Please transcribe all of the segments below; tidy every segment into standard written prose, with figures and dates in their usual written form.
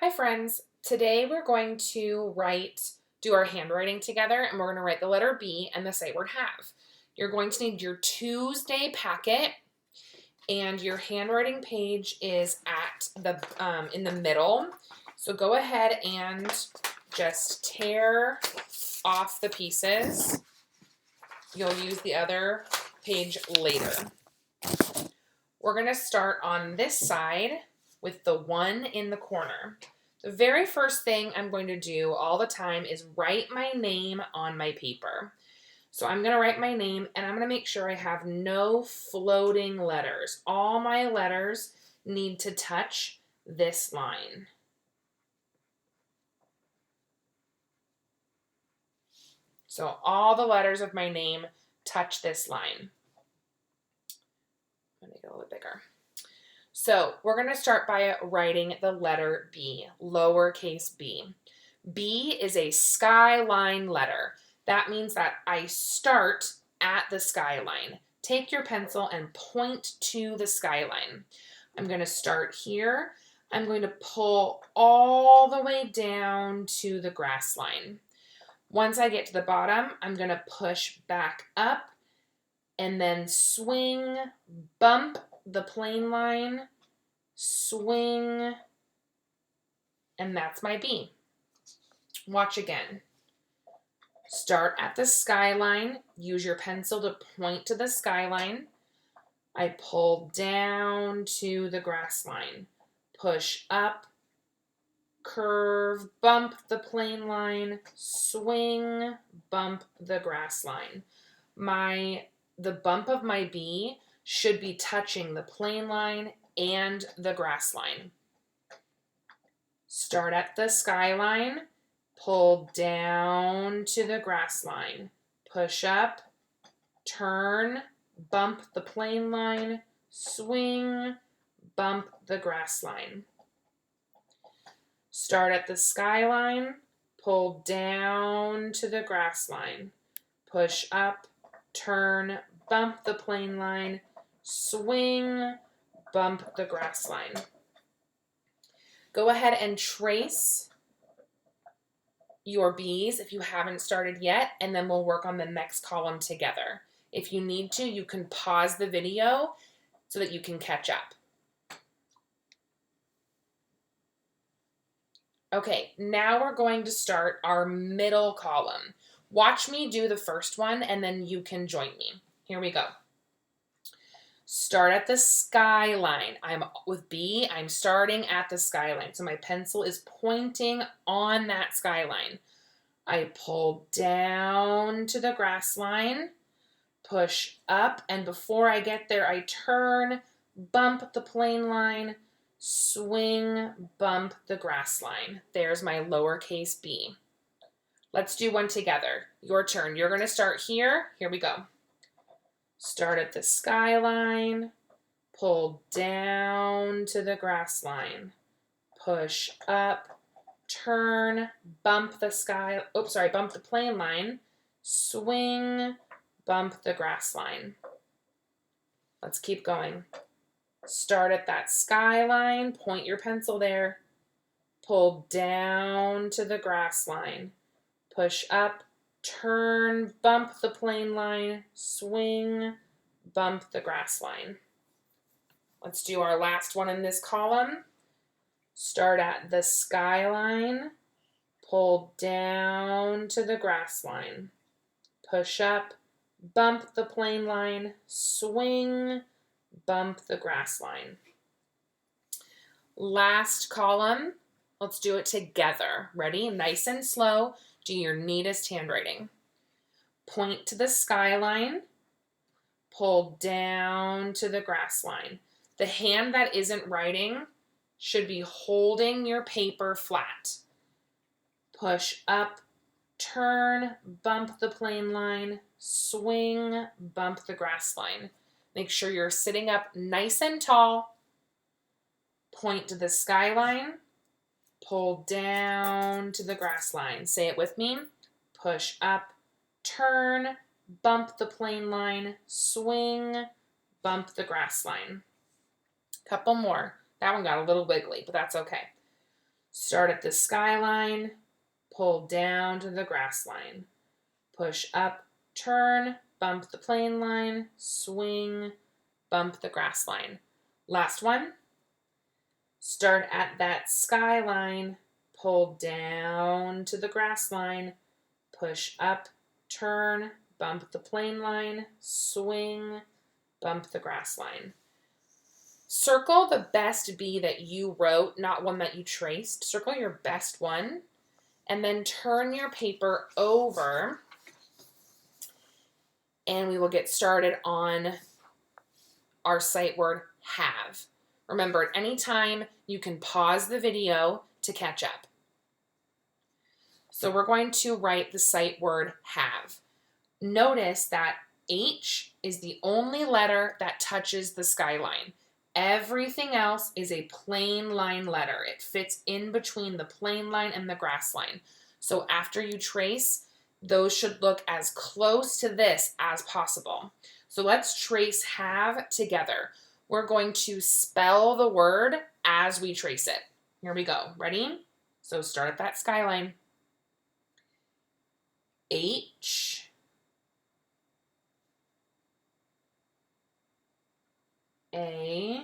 Hi friends, today we're going to do our handwriting together, and we're going to write the letter B and the sight word have. You're going to need your Tuesday packet, and your handwriting page is at in the middle. So go ahead and just tear off the pieces. You'll use the other page later. We're going to start on this side with the 1 in the corner. The very first thing I'm going to do all the time is write my name on my paper. So I'm going to write my name, and I'm going to make sure I have no floating letters. All my letters need to touch this line. So all the letters of my name touch this line. I'm going to make it a little bit bigger. So we're going to start by writing the letter B, lowercase b. B is a skyline letter. That means that I start at the skyline. Take your pencil and point to the skyline. I'm going to start here. I'm going to pull all the way down to the grass line. Once I get to the bottom, I'm going to push back up and then swing, bump the plane line, swing, and that's my B. Watch again. Start at the skyline. Use your pencil to point to the skyline. I pull down to the grass line. Push up, curve, bump the plane line, swing, bump the grass line. The bump of my B should be touching the plane line and the grass line. Start at the skyline, pull down to the grass line, push up, turn, bump the plane line, swing, bump the grass line. Start at the skyline, pull down to the grass line, push up, turn, bump the plane line, swing, bump the grass line. Go ahead and trace your B's if you haven't started yet, and then we'll work on the next column together. If you need to, you can pause the video so that you can catch up. Okay, now we're going to start our middle column. Watch me do the first one, and then you can join me. Here we go. Start at the skyline. With B, I'm starting at the skyline. So my pencil is pointing on that skyline. I pull down to the grass line, push up, and before I get there, I turn, bump the plane line, swing, bump the grass line. There's my lowercase b. Let's do one together. Your turn. You're going to start here. Here we go. Start at the skyline, pull down to the grass line, push up, turn, bump the plane line, swing, bump the grass line. Let's keep going. Start at that skyline, point your pencil there, pull down to the grass line, push up, turn, bump the plane line, swing, bump the grass line. Let's do our last one in this column. Start at the skyline, pull down to the grass line, push up, bump the plane line, swing, bump the grass line. Last column, let's do it together. Ready? Nice and slow. Do your neatest handwriting. Point to the skyline, pull down to the grass line. The hand that isn't writing should be holding your paper flat. Push up, turn, bump the plane line, swing, bump the grass line. Make sure you're sitting up nice and tall. Point to the skyline, pull down to the grass line. Say it with me. Push up, turn, bump the plane line, swing, bump the grass line. Couple more. That one got a little wiggly, but that's okay. Start at the skyline, pull down to the grass line. Push up, turn, bump the plane line, swing, bump the grass line. Last one. Start at that skyline, pull down to the grass line, push up, turn, bump the plane line, swing, bump the grass line. Circle the best B that you wrote, not one that you traced. Circle your best one, and then turn your paper over, and we will get started on our sight word have. Remember, at any time, you can pause the video to catch up. So we're going to write the sight word have. Notice that H is the only letter that touches the skyline. Everything else is a plain line letter. It fits in between the plain line and the grass line. So after you trace, those should look as close to this as possible. So let's trace have together. We're going to spell the word as we trace it. Here we go. Ready? So start at that skyline. H, A,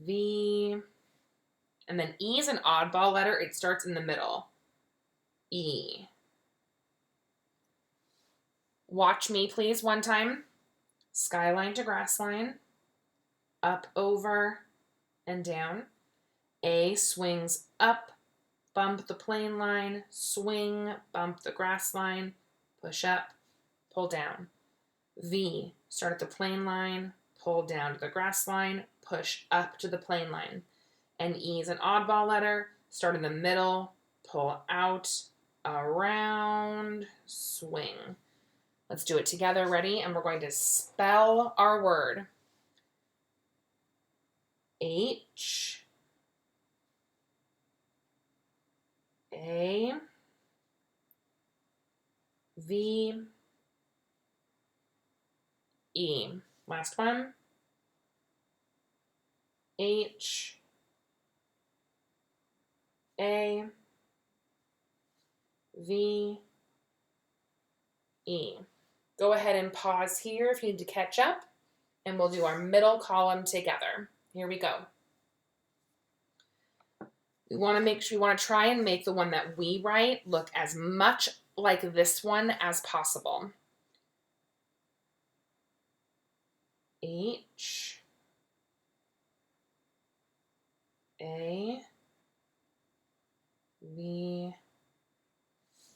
V, and then E is an oddball letter. It starts in the middle. E. Watch me, please, one time. Skyline to grass line. Up, over, and down. A swings up, bump the plane line, swing, bump the grass line, push up, pull down. V, start at the plane line, pull down to the grass line, push up to the plane line. And E is an oddball letter, start in the middle, pull out, around, swing. Let's do it together. Ready? And we're going to spell our word. H, A, V, E. Last one. H, A, V, E. Go ahead and pause here if you need to catch up, and we'll do our middle column together. Here we go. We want to try and make the one that we write look as much like this one as possible. H, A, V,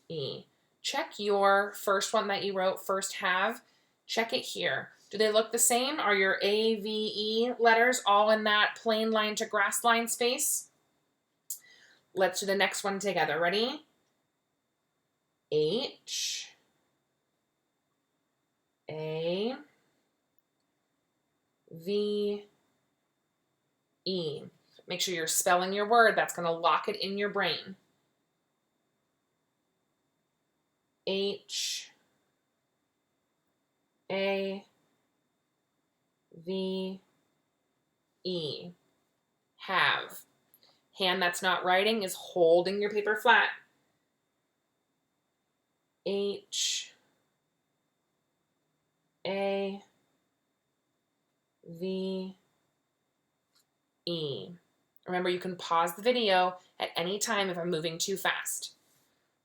E. Check your first one that you wrote, first have. Check it here. Do they look the same? Are your A, V, E letters all in that plain line to grass line space? Let's do the next one together. Ready? H, A, V, E. Make sure you're spelling your word. That's going to lock it in your brain. H, A, V, E. Have. Hand that's not writing is holding your paper flat. H, A, V, E. Remember, you can pause the video at any time if I'm moving too fast.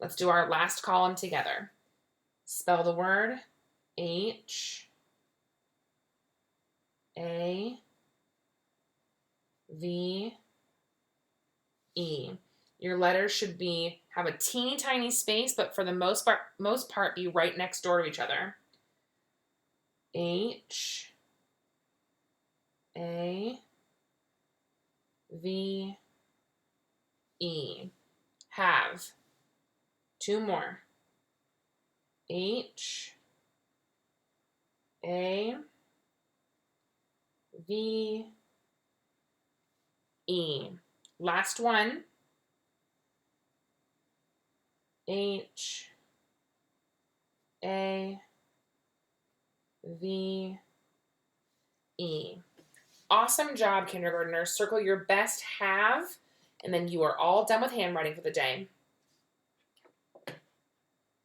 Let's do our last column together. Spell the word H, A, V, E. Your letters should have a teeny tiny space, but for the most part be right next door to each other. H, A, V, E. Have. Two more. H, A, V, E. Last one. H, A, V, E. Awesome job, kindergartners. Circle your best have, and then you are all done with handwriting for the day.